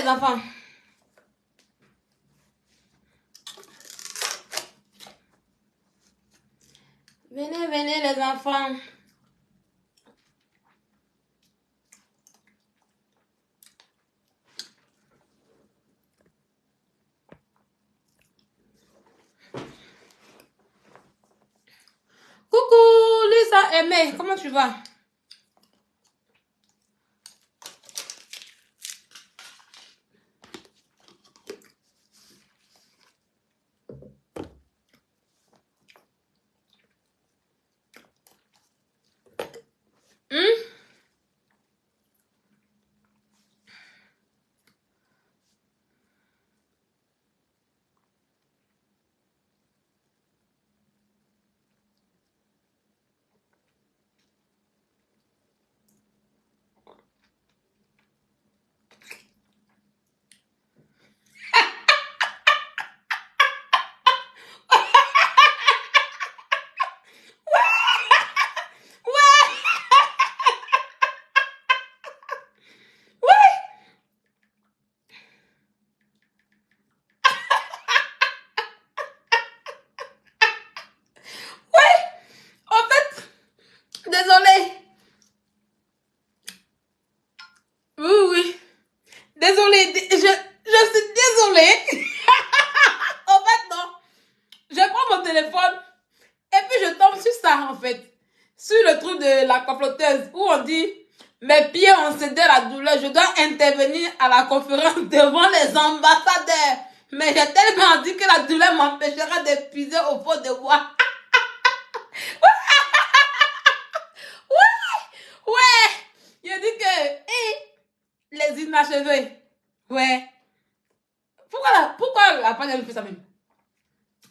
les enfants. Venez, venez les enfants. Coucou, Lisa Aimé, comment tu vas? En fait, désolé. Oui. Désolée, je suis désolée. En fait, non. Je prends mon téléphone et puis je tombe sur ça, en fait. Sur le truc de la comploteuse où on dit mes pieds ont cédé la douleur, je dois intervenir à la conférence devant les ambassadeurs. Mais j'ai tellement dit que la douleur m'empêchera d'épuiser au fond de moi. Ouais. Il dit que les inachevés. Ouais. Pourquoi la page elle fait ça même?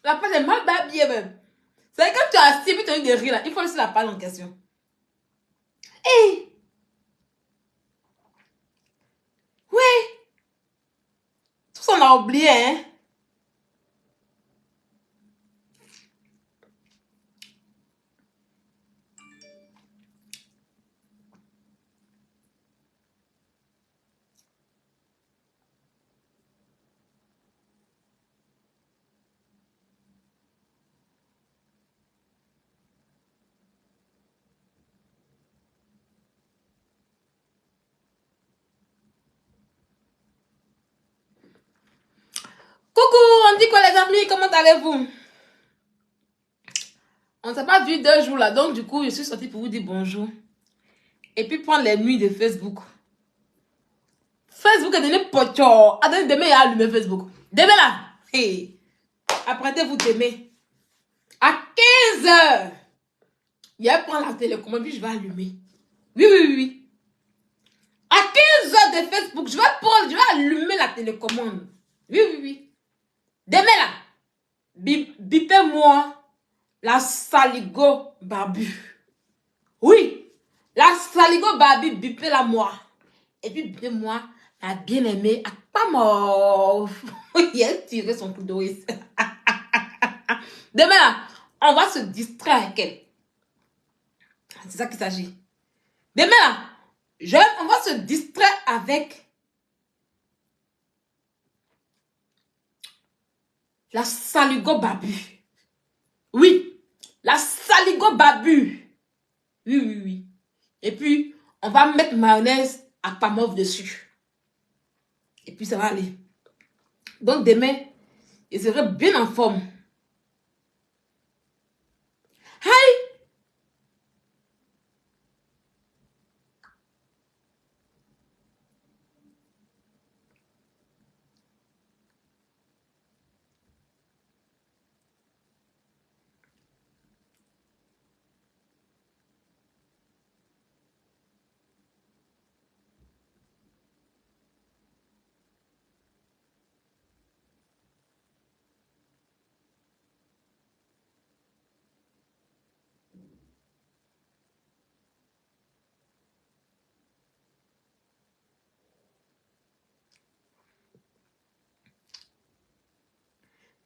La page est mal habillée même. C'est quand tu as assis et tu as eu des rires là, il faut laisser la page en question. Hey! Ouais! Tout ça on a oublié, hein? Coucou, on dit quoi les amis, comment allez-vous? On ne s'est pas vu 2 jours là, donc du coup, je suis sortie pour vous dire bonjour. Et puis prendre les nuits de Facebook. Facebook est devenu pocho. Attendez, demain, il y a allumé Facebook. Demain là, hey, apprêtez-vous d'aimer. À 15 heures, il y a prendre la télécommande, puis je vais allumer. Oui. À 15 heures de Facebook, je vais allumer la télécommande. Oui. Demain là, bipez-moi la saligo barbu. Oui, la saligo barbu, bipez-la moi. Et puis bipez-moi la bien-aimée à pas mort. Il a tiré son coup d'eau ici. Demain là, on va se distraire avec elle. C'est ça qu'il s'agit. Demain là, on va se distraire avec la saligo babu. Oui, la saligo babu. Oui. Et puis, on va mettre mayonnaise à pamov dessus. Et puis, ça va aller. Donc, demain, je serai bien en forme. Hi!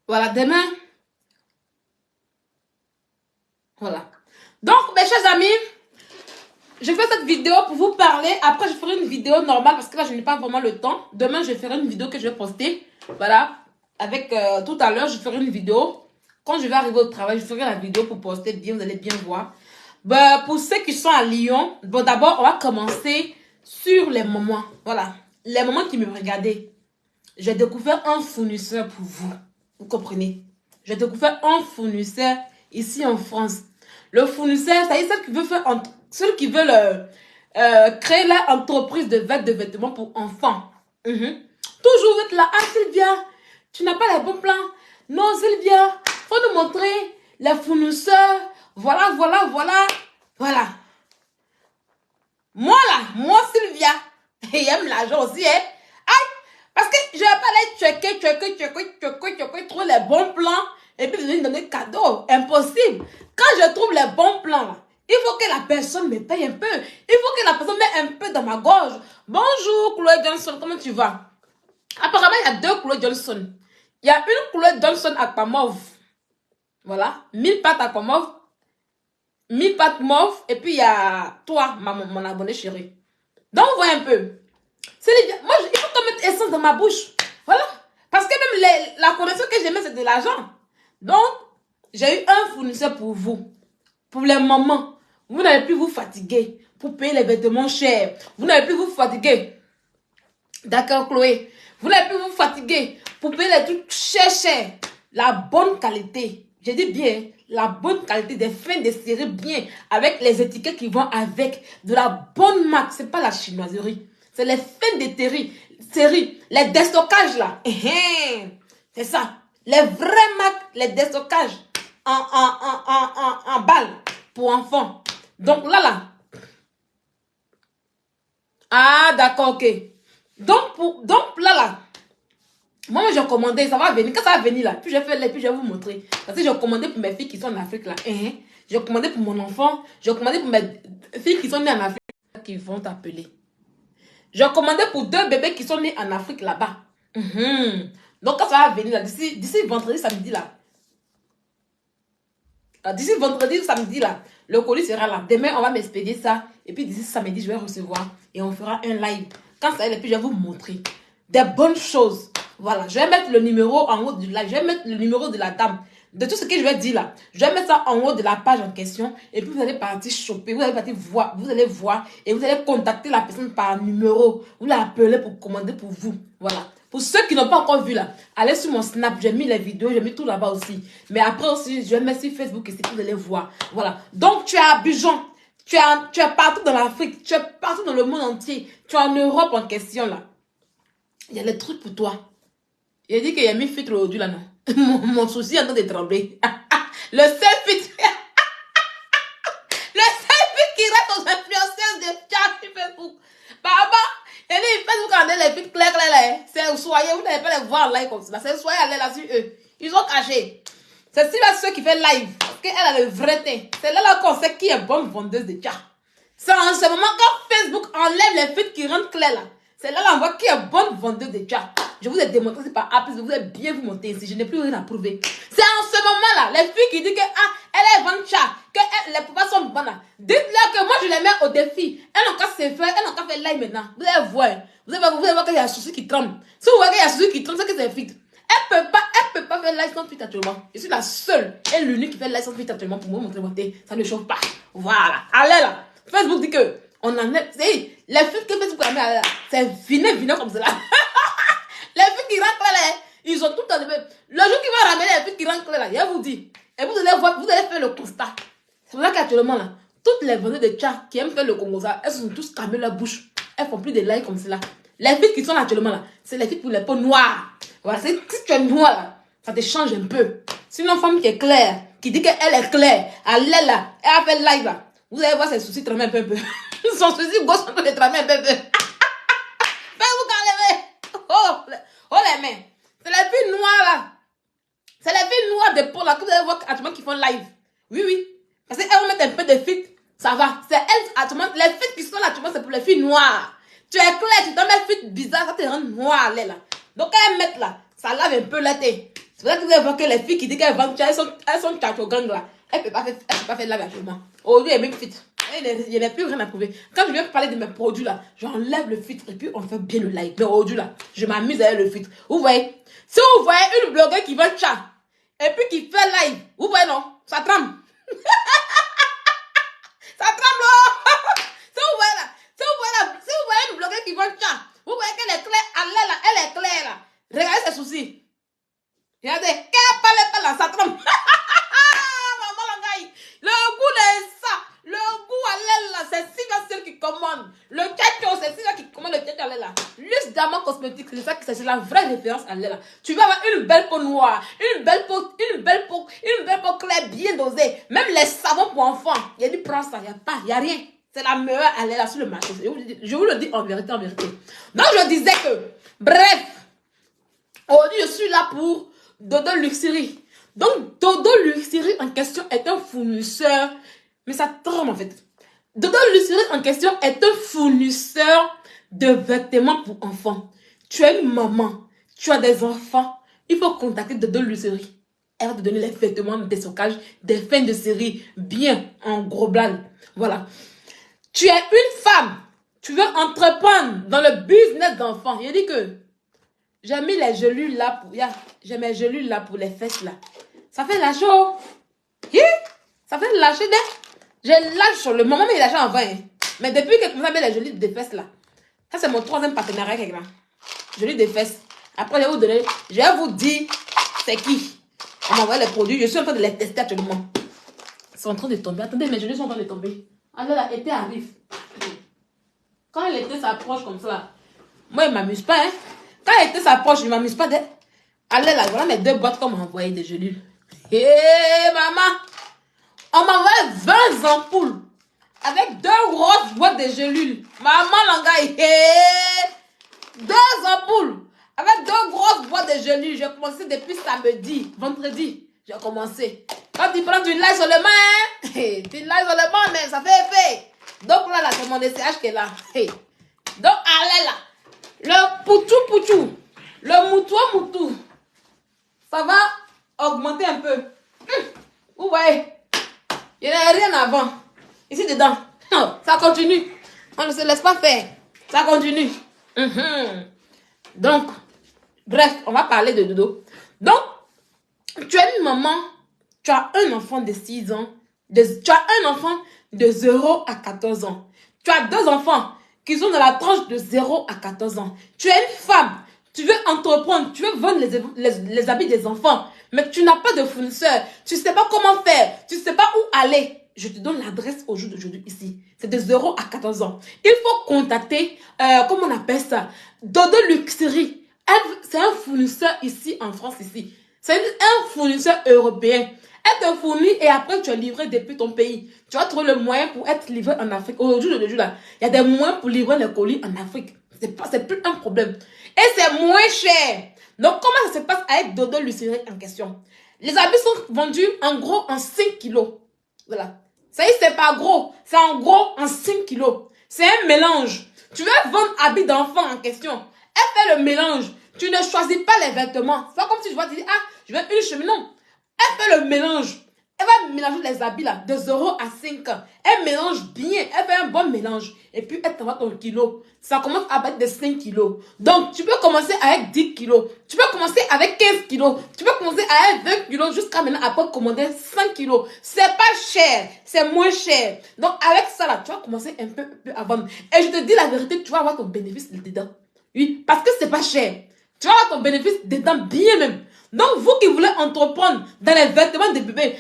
Voilà, demain. Voilà. Donc, mes chers amis, je fais cette vidéo pour vous parler. Après, je ferai une vidéo normale parce que là, je n'ai pas vraiment le temps. Demain, je ferai une vidéo que je vais poster. Voilà. Avec tout à l'heure, je ferai une vidéo. Quand je vais arriver au travail, je ferai la vidéo pour poster bien. Vous allez bien voir. Ben, pour ceux qui sont à Lyon, bon, d'abord, on va commencer sur les moments. Voilà. Les moments qui me regardaient. J'ai découvert un fournisseur pour vous. Vous comprenez? J'ai découvert un fournisseur ici en France. Le fournisseur, ça y est, ceux qui veulent créer leur entreprise de vêtements pour enfants. Toujours être là. Ah, Sylvia, tu n'as pas les bons plans. Non, Sylvia, faut nous montrer les fournisseurs. Voilà, voilà, voilà. Voilà. Moi, là, moi, Sylvia, et j'aime l'argent aussi, hein. Aïe, parce que je vais pas aller checker, trouver les bons plans et puis venir donner cadeau. Impossible. Quand je trouve les bons plans, là, il faut que la personne me paye un peu. Il faut que la personne mette un peu dans ma gorge. Bonjour, Chloé Johnson, comment tu vas? Apparemment, il y a 2 Chloé Johnson. Il y a une Chloé Johnson aquamauve. Voilà. 1000 pattes aquamauve. 1000 pattes mauve. Et puis, il y a toi, mon abonné chéri. Donc, vous voyez un peu. Moi, il faut qu'on mette essence dans ma bouche. Voilà. Parce que même la connexion que j'ai mis, c'est de l'argent. Donc, j'ai eu un fournisseur pour vous. Pour les mamans. Vous n'allez plus vous fatiguer pour payer les vêtements chers. Vous n'allez plus vous fatiguer. D'accord, Chloé? Vous n'allez plus vous fatiguer pour payer les trucs chers. La bonne qualité. J'ai dit bien, la bonne qualité, des fins de série bien, avec les étiquettes qui vont avec, de la bonne marque. C'est pas la chinoiserie. C'est les fins de série. Les déstockages là. C'est ça. Les vraies marques, les déstockages en balles pour enfants. Donc là. Ah, d'accord, ok. Donc là. Moi, j'ai commandé, ça va venir. Quand ça va venir là, puis je vais vous montrer. Parce que j'ai commandé pour mes filles qui sont en Afrique là. J'ai commandé pour mon enfant. J'ai commandé pour mes filles qui sont nées en Afrique. Qui vont t'appeler. J'ai commandé pour 2 bébés qui sont nés en Afrique là-bas. Donc quand ça va venir là, d'ici vendredi, samedi là. D'ici vendredi, samedi là, le colis sera là. Demain, on va m'expédier ça. Et puis d'ici samedi, je vais recevoir. Et on fera un live. Quand ça va, et puis je vais vous montrer des bonnes choses. Voilà, je vais mettre le numéro en haut du live. Je vais mettre le numéro de la dame. De tout ce que je vais dire là. Je vais mettre ça en haut de la page en question. Et puis vous allez partir choper. Vous allez partir voir. Vous allez voir. Et vous allez contacter la personne par numéro. Vous l'appelez pour commander pour vous. Voilà. Pour ceux qui n'ont pas encore vu là, allez sur mon Snap. J'ai mis les vidéos. J'ai mis tout là-bas aussi. Mais après aussi, je vais mettre sur Facebook ici. Vous allez voir. Voilà. Donc tu es à Abidjan. Tu es partout dans l'Afrique. Tu es partout dans le monde entier. Tu es en Europe en question là. Il y a les trucs pour toi. Il a dit qu'il y a mis filtre aujourd'hui là, non? Mon souci est en train de trembler. Le seul filtre. Le seul filtre qui reste aux influenceurs de chat sur Facebook. Papa, il dit Facebook en les filtres clairs là. C'est soyez, vous n'allez pas les voir live comme ça. C'est soyez allez là sur eux. Ils ont caché. C'est si là ceux qui fait live. Parce qu'elle a le vrai teint. C'est là qu'on sait qui est bonne vendeuse de chat. C'est en ce moment quand Facebook enlève les filtres qui rendent clairs là. C'est là on voit qui est bonne vendeuse de chat. Je vous ai démontré, c'est par Apple, vous avez bien vous monter ici. Je n'ai plus rien à prouver. C'est en ce moment-là, les filles qui disent que elle est bonne chat, que les papas sont bonnes. Dites-leur que moi je les mets au défi. Elles n'ont qu'à se faire, elles n'ont qu'à faire live maintenant. Vous allez voir. Vous allez voir qu'il y a un souci qui tremble. Si vous voyez qu'il y a un souci qui tremble, c'est que c'est filtre. Elle peut pas faire live sans filtre actuellement. Je suis la seule et l'unique qui fait live sans filtre actuellement pour vous montrer mon thé. Ça ne chauffe pas. Voilà. Allez là. Facebook dit que on en est. Les filtres que Facebook a mis là, c'est viné comme cela. Les filles qui rentrent là, ils ont tout dans le même. Le jour qui va ramener les filles qui rentrent là, je vous dis. Et vous allez voir, vous allez faire le constat. C'est pour ça qu'actuellement là, toutes les vendeuses de chat qui aiment faire le Congoza, elles sont tous calmées leur bouche. Elles font plus de likes comme cela. Les filles qui sont là actuellement là, c'est les filles pour les peaux noires. Voilà, si tu es noire là, ça te change un peu. Sinon, une femme qui est claire, qui dit qu'elle est claire, elle est là, elle a fait live là. Vous allez voir ses soucis tramer un peu. Son souci gauche en train de tramer un peu. Faites-vous enlever. Oh les mains. C'est les filles noires là. C'est les filles noires de peau là que vous allez voir actuellement qui font live. Oui. Parce qu'elles vont mettre un peu de filtre. Ça va. C'est elles actuellement. Les filtres qui sont là actuellement, c'est pour les filles noires. Tu es clair, tu dois mettre filtre bizarre, ça te rend noir là. Donc elles mettent là. Ça lave un peu la tête. C'est pour ça que vous allez voir que les filles qui disent qu'elles vendent, elles sont tchatcho gang là. Elles ne peuvent pas faire live actuellement. Aujourd'hui, elles même filtre. Il n'y a plus rien à prouver. Quand je viens parler de mes produits là, j'enlève le filtre et puis on fait bien le like. Mais aujourd'hui là, je m'amuse avec le filtre. Vous voyez? Si vous voyez une blogueuse qui va chat et puis qui fait live, vous voyez non? Ça tremble. Ça tremble. Si vous voyez là, si vous voyez une blogueuse qui va chat, vous voyez qu'elle est claire, elle est claire là. Regardez ses soucis. Regardez, qu'elle parle pas là, ça tremble. Le goût de ça, le goût à l'aile là, c'est celle qui commande. Le tchatcho, c'est celle qui commande le tchatcho à l'aile là. Luxe Diamant Cosmétique, c'est ça qui c'est la vraie référence à l'aile là. Tu vas avoir une belle peau noire, une belle peau claire bien dosée. Même les savons pour enfants. Il a dit prends ça, il n'y a rien. C'est la meilleure à l'aile là sur le marché. Je vous le dis en vérité, en vérité. Donc je disais que, bref, aujourd'hui je suis là pour Dodo Luxury. Donc, Dodo Luxury en question est un fournisseur, mais ça tremble en fait. Dodo Luxury en question est un fournisseur de vêtements pour enfants. Tu es une maman, tu as des enfants, il faut contacter Dodo Luxury. Elle va te donner les vêtements de stockage, des fins de série, bien en gros blague. Voilà. Tu es une femme, tu veux entreprendre dans le business d'enfants. Il dit que j'ai mis les gelules là pour, j'ai mes gelules là pour les fesses là. Ça fait lâcher. Ça fait lâcher des. Je lâche sur le moment, mais il lâche en vain. Mais depuis que vous avez les gelules des fesses là, ça c'est mon troisième partenariat avec là. Gelules des fesses. Après, je vais vous dire c'est qui. On m'envoie les produits. Je suis en train de les tester actuellement. Ils sont en train de tomber. Attendez, mes gelules sont en train de tomber. Alors là, l'été arrive. Quand l'été s'approche comme ça, là, moi, il ne m'amuse pas. Hein. Quand l'été s'approche, je ne m'amuse pas. Allez là, voilà mes deux boîtes qu'on m'a envoyé des gelules. Hé, maman! On m'a envoyé 20 ampoules avec 2 grosses boîtes de gelules. Maman, l'angaï, deux ampoules avec 2 grosses boîtes de gelules. J'ai commencé depuis samedi, vendredi. J'ai commencé. Quand tu prends du lait sur le main, hein? Tu lait sur le main, mais ça fait effet. Donc là, c'est mon SCH qui est là. Donc, allez là. Le poutou, le moutou, ça va augmenter un peu. Vous voyez, il n'y a rien avant. Ici dedans, non, ça continue. On ne se laisse pas faire. Ça continue. Donc, bref, on va parler de dodo. Donc, tu es une maman, tu as un enfant de 6 ans, tu as un enfant de 0 à 14 ans. Tu as 2 enfants qui sont dans la tranche de 0 à 14 ans. Tu es une femme, tu veux entreprendre, tu veux vendre les habits des enfants, mais tu n'as pas de fournisseur, tu ne sais pas comment faire, tu ne sais pas où aller. Je te donne l'adresse au jour d'aujourd'hui ici. C'est de 0 à 14 ans. Il faut contacter, comment on appelle ça, Dodo Luxury. C'est un fournisseur ici en France ici. C'est un fournisseur européen. Elle te fournit et après tu es livré depuis ton pays. Tu vas trouver le moyen pour être livré en Afrique. Aujourd'hui, là, il y a des moyens pour livrer les colis en Afrique. C'est plus un problème. Et c'est moins cher. Donc, comment ça se passe avec Dodo Luxury en question? Les habits sont vendus en gros en 5 kilos. Voilà. Ça y est, c'est pas gros. C'est en gros en 5 kilos. C'est un mélange. Tu veux vendre habits d'enfant en question. Elle fait le mélange. Tu ne choisis pas les vêtements. C'est pas comme si je vois te dire, ah, je veux une chemise. Non. Elle fait le mélange. Elle va mélanger les habits là, de 0 à 5 ans. Elle mélange bien. Elle fait un bon mélange. Et puis, elle t'envoie ton kilo. Ça commence à battre de 5 kilos. Donc, tu peux commencer avec 10 kilos. Tu peux commencer avec 15 kilos. Tu peux commencer avec 20 kilos jusqu'à maintenant après commander 5 kilos. C'est pas cher. C'est moins cher. Donc, avec ça là, tu vas commencer un peu à vendre. Et je te dis la vérité, tu vas avoir ton bénéfice dedans. Oui, parce que c'est pas cher. Tu vas avoir ton bénéfice dedans bien même. Donc, vous qui voulez entreprendre dans les vêtements de bébé,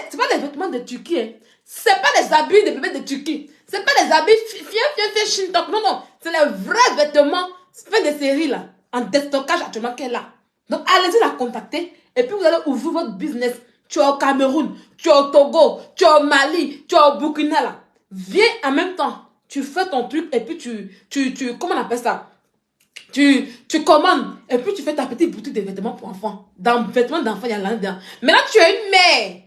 c'est pas des vêtements de Turquie. Hein. C'est pas des habits de bébé de Turquie. C'est pas des habits Shintok. Non, non. C'est les vrais vêtements faits de série là. En déstockage actuellement qu'elle est là. Donc, allez-y la contacter. Et puis, vous allez ouvrir votre business. Tu es au Cameroun, tu es au Togo, tu es au Mali, tu es au Burkina là. Viens en même temps. Tu fais ton truc et puis comment on appelle ça? Tu commandes et puis tu fais ta petite boutique de vêtements pour enfants. Dans vêtements d'enfants, il y a l'un. Maintenant, tu es une mère.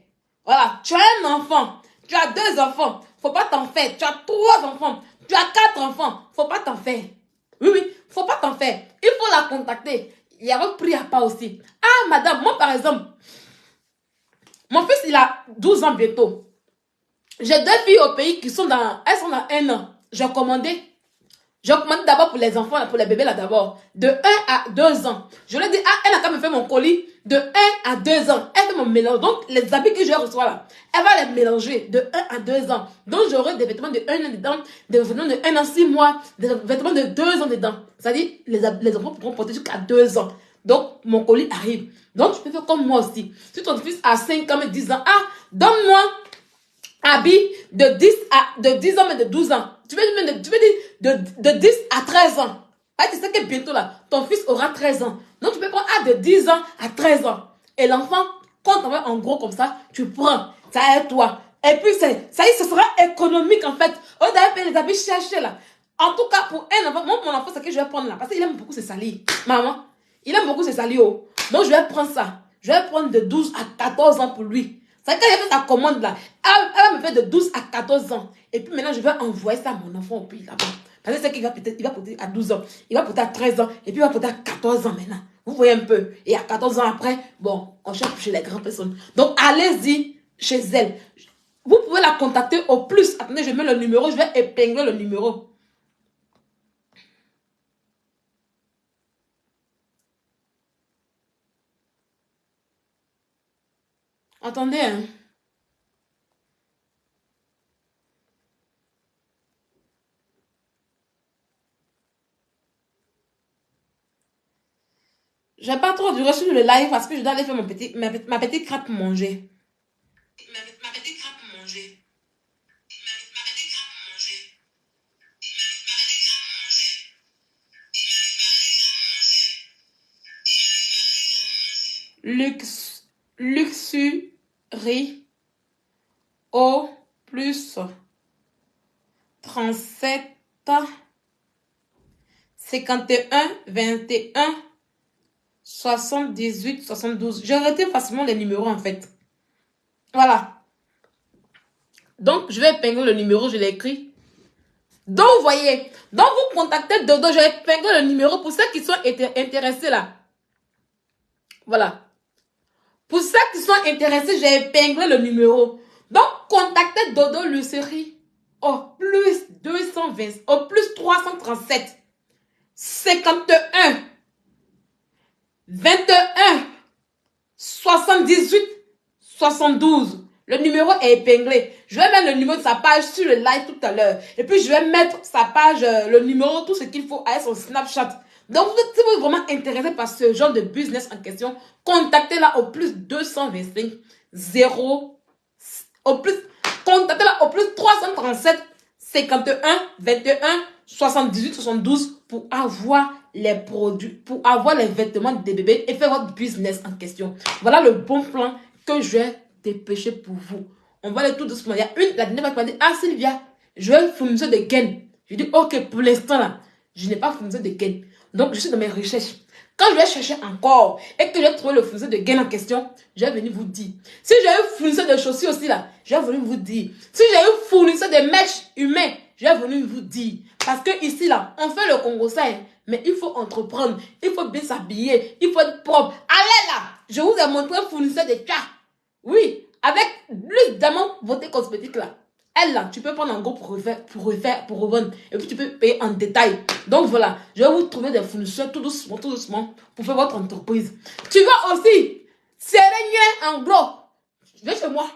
Voilà, tu as un enfant. Tu as 2 enfants. Faut pas t'en faire. Tu as 3 enfants. Tu as 4 enfants. Faut pas t'en faire. Oui, oui, faut pas t'en faire. Il faut la contacter. Il y a un prix à pas aussi. Ah, madame, moi par exemple, mon fils, il a 12 ans bientôt. J'ai 2 filles au pays qui sont elles sont dans 1 an. J'ai commandé. J'ai commandé d'abord pour les enfants, pour les bébés là d'abord. De 1 à 2 ans. Je lui ai dit, ah, elle a quand même fait mon colis de 1 à 2 ans. Elle fait mon mélange. Donc, les habits que je reçois là, elle va les mélanger de 1 à 2 ans. Donc, j'aurai des vêtements de 1 an dedans, des vêtements de 1 an 6 mois, des vêtements de 2 ans dedans. C'est-à-dire, les enfants pourront porter jusqu'à 2 ans. Donc, mon colis arrive. Donc, tu peux faire comme moi aussi. Si ton fils a 5 ans, mais 10 ans, ah, donne-moi habits de 10 ans, mais de 12 ans. Tu veux dire de 10 à 13 ans. Ah, tu sais que bientôt là, ton fils aura 13 ans. Donc tu peux prendre de 10 ans à 13 ans. Et l'enfant, quand on va en gros comme ça, tu prends. Ça aide toi. Et puis ça y est, ce sera économique en fait. On doit payer les habits chercher là. En tout cas, pour un enfant, mon enfant, c'est que je vais prendre là. Parce qu'il aime beaucoup se salir. Maman, il aime beaucoup se salir. Oh. Donc je vais prendre ça. Je vais prendre de 12 à 14 ans pour lui. C'est quand il fait sa commande là, elle va me faire de 12 à 14 ans. Et puis maintenant, je vais envoyer ça à mon enfant au pays là-bas. Parce que c'est qu'il va peut-être, il va porter à 12 ans, il va porter à 13 ans, et puis il va porter à 14 ans maintenant. Vous voyez un peu. Et à 14 ans après, bon, on cherche chez les grandes personnes. Donc, allez-y chez elle. Vous pouvez la contacter au plus. Attendez, je mets le numéro, je vais épingler le numéro. Attendez, hein. J'ai pas trop duré sur le live parce que je dois aller faire ma petite crêpe pour manger. Ma petite crêpe pour manger. Luxury au plus 37 51 21 78 72. J'ai arrêté facilement les numéros en fait. Voilà. Donc, je vais épingler le numéro, je l'ai écrit. Donc, vous voyez. Donc, vous contactez Dodo, je vais épingler le numéro pour ceux qui sont intéressés là. Voilà. Pour ceux qui sont intéressés, j'ai épinglé le numéro. Donc, contactez Dodo Lucerie au plus 220, au plus 337 51 21 78 72. Le numéro est épinglé. Je vais mettre le numéro de sa page sur le live tout à l'heure. Et puis, je vais mettre sa page, le numéro, tout ce qu'il faut à son Snapchat. Donc, si vous êtes vraiment intéressé par ce genre de business en question, contactez-la au plus 225 0 contactez-la au plus 337 51 21 78 72 pour avoir les produits, pour avoir les vêtements des bébés et faire votre business en question. Voilà le bon plan que je vais dépêcher pour vous. On va aller tout doucement. Il y a la dernière fois qui m'a dit, ah Sylvia, je vais fournir des gains. Je dis, ok, pour l'instant là, je n'ai pas fourni de gains. Donc, je suis dans mes recherches. Quand je vais chercher encore et que je vais trouver le fournisseur de gain en question, je vais venir vous dire. Si j'ai eu fournisseur de chaussures aussi là, je vais venir vous dire. Si j'ai eu fournisseur de mèches humains, je vais venir vous dire. Parce que ici là, on fait le Congo ça, mais il faut entreprendre, il faut bien s'habiller, il faut être propre. Allez là, je vous ai montré un fournisseur de cas. Oui, avec l'huile d'amande beauté cosmétique là. Elle là, tu peux prendre en gros pour revendre. Et puis tu peux payer en détail. Donc voilà, je vais vous trouver des fournisseurs tout doucement, pour faire votre entreprise. Tu vas aussi serrer en gros. Viens chez moi.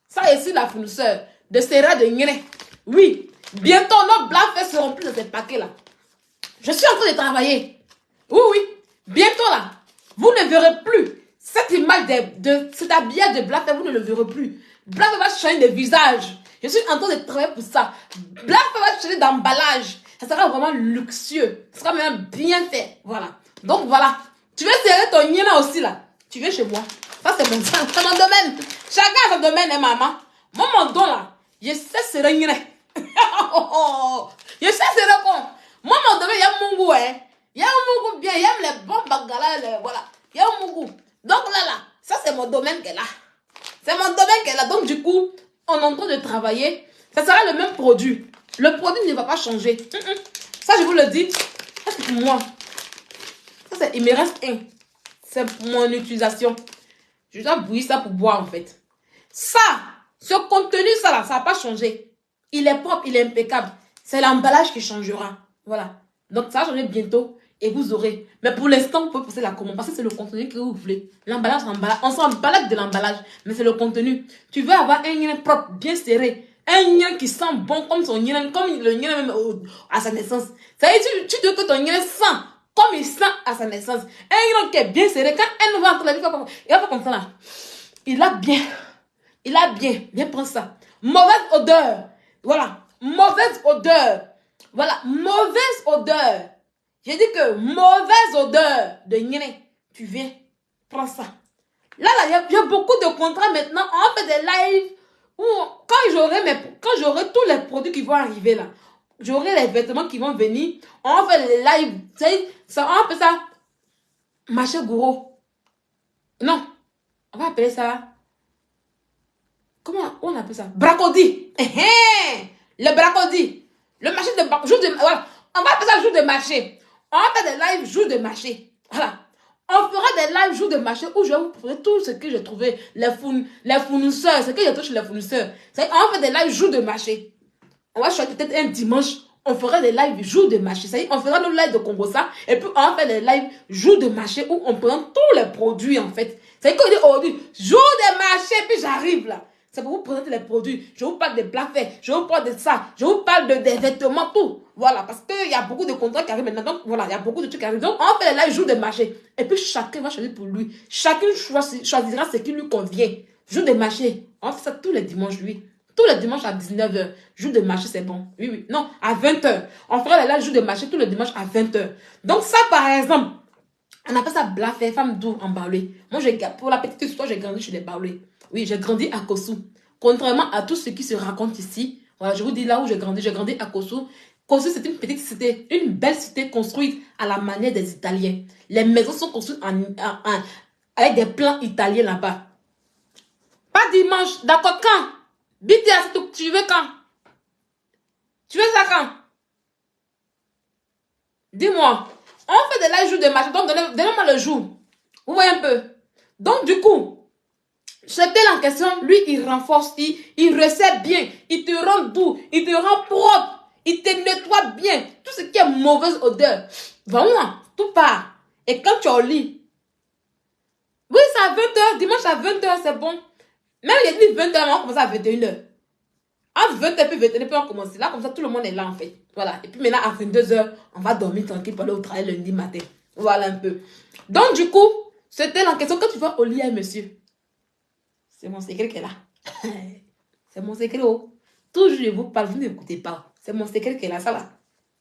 Ça ici la fournisseur de serrer de Nyé. Oui, bientôt nos blagues seront plus de ces paquets là. Je suis en train de travailler. Oui, bientôt là, vous ne verrez plus cette image de cet habillage de blague, vous ne le verrez plus. Blague va changer de visage. Je suis en train de travailler pour ça. Black va changer d'emballage. Ça sera vraiment luxueux. Ça sera même bien fait. Voilà. Donc voilà. Tu veux serrer ton nien là aussi là. Tu viens chez moi. Ça c'est mon domaine. Chacun a son domaine, hein, maman. Moi, mon don là, je sais serrer nien. Je sais serrer con. Moi, mon domaine, il y a mon goût, hein. Il y a mon goût bien. Il y a les bons bagalas, voilà. Il y a mon goût. Donc là, ça c'est mon domaine qu'elle a. C'est mon domaine qu'elle a. Donc du coup, on est en train de travailler, ça sera le même produit. Le produit ne va pas changer. Ça, je vous le dis, ça c'est pour moi. Ça, il me reste un. C'est mon utilisation. Je dois bouillir ça pour boire en fait. Ça, Ce contenu, ça là, ça n'a pas changé. Il est propre, il est impeccable. C'est l'emballage qui changera. Voilà. Donc, ça va changer bientôt et vous aurez. Mais pour l'instant, vous pouvez poser la commande parce que c'est le contenu que vous voulez. L'emballage, on s'en balade de l'emballage, mais c'est le contenu. Tu veux avoir un lien propre, bien serré. Un lien qui sent bon comme son lien, comme le lien même à sa naissance. Ça veut dire, tu veux que ton lien sent comme il sent à sa naissance. Un lien qui est bien serré. Quand elle va entre la vie, il va pas comme ça là. Il a bien, viens prendre ça. Mauvaise odeur. Voilà, mauvaise odeur. Voilà, mauvaise odeur. J'ai dit que mauvaise odeur de Nyene. Tu viens, prends ça. Là, il y a beaucoup de contrats maintenant. On fait des lives où quand j'aurai tous les produits qui vont arriver là, j'aurai les vêtements qui vont venir. On fait les lives. Ça, on appelle ça marché gourou. Non, on va appeler ça. Comment on appelle ça? Bracodi. Le bracodi. Le marché de jour de voilà. On va appeler ça jour de marché. On va faire des lives jour de marché. Voilà. On fera des lives jour de marché où je vais vous proposer tout ce que j'ai trouvé. Les fournisseurs. Ce que j'ai trouvé chez les fournisseurs. On va faire des lives jour de marché. On va choisir peut-être un dimanche. On fera des lives jour de marché. On fera nos lives de Congosa. Et puis on va faire des lives jour de marché où on prend tous les produits en fait. C'est qu'on dit aujourd'hui, jour de marché, puis j'arrive là. C'est pour vous présenter les produits. Je vous parle des plats faits. Je vous parle de ça. Je vous parle des vêtements, tout. Voilà, parce qu'il y a beaucoup de contrats qui arrivent maintenant. Donc, voilà, il y a beaucoup de trucs qui arrivent. Donc, on fait les jour de marché. Et puis, chacun va choisir pour lui. Chacun choisira ce qui lui convient. Jour de marché. On fait ça tous les dimanches, lui. Tous les dimanches à 19h. Jour de marché, c'est bon. Oui, oui. Non, à 20h. On fera les jours de marché tous les dimanches à 20h. Donc, ça, par exemple, on appelle ça blafé, femme doux en Baoulé. Moi, pour la petite histoire, j'ai grandi chez les Baoulés. Oui, j'ai grandi à Kossou. Contrairement à tout ce qui se raconte ici, voilà, je vous dis là où j'ai grandi à Kossou. Kossou, c'est une petite cité, une belle cité construite à la manière des Italiens. Les maisons sont construites avec des plans italiens là-bas. Pas dimanche, d'accord, quand? BTS, tu veux quand? Tu veux ça quand? Dis-moi. On fait des live jours de marché, donc donnez-moi le jour. Vous voyez un peu? Donc, du coup, c'était la question, lui, il renforce, il resserre bien, il te rend doux, il te rend propre, il te nettoie bien. Tout ce qui est mauvaise odeur, vraiment, tout part. Et quand tu es au lit, oui, c'est à 20h, dimanche à 20h, c'est bon. Même il dit 20h, on commence à 21h. À 20h, puis 21h, puis on commence. Là, comme ça, tout le monde est là, en fait. Voilà. Et puis maintenant, à 22h, on va dormir tranquille pour aller au travail lundi matin. Voilà un peu. Donc, du coup, c'était la question. Quand tu vas au lit, monsieur, c'est mon secret qui est là. C'est mon secret. Oh. Toujours je vous parle, vous n'écoutez pas. C'est mon secret qui est là, ça va.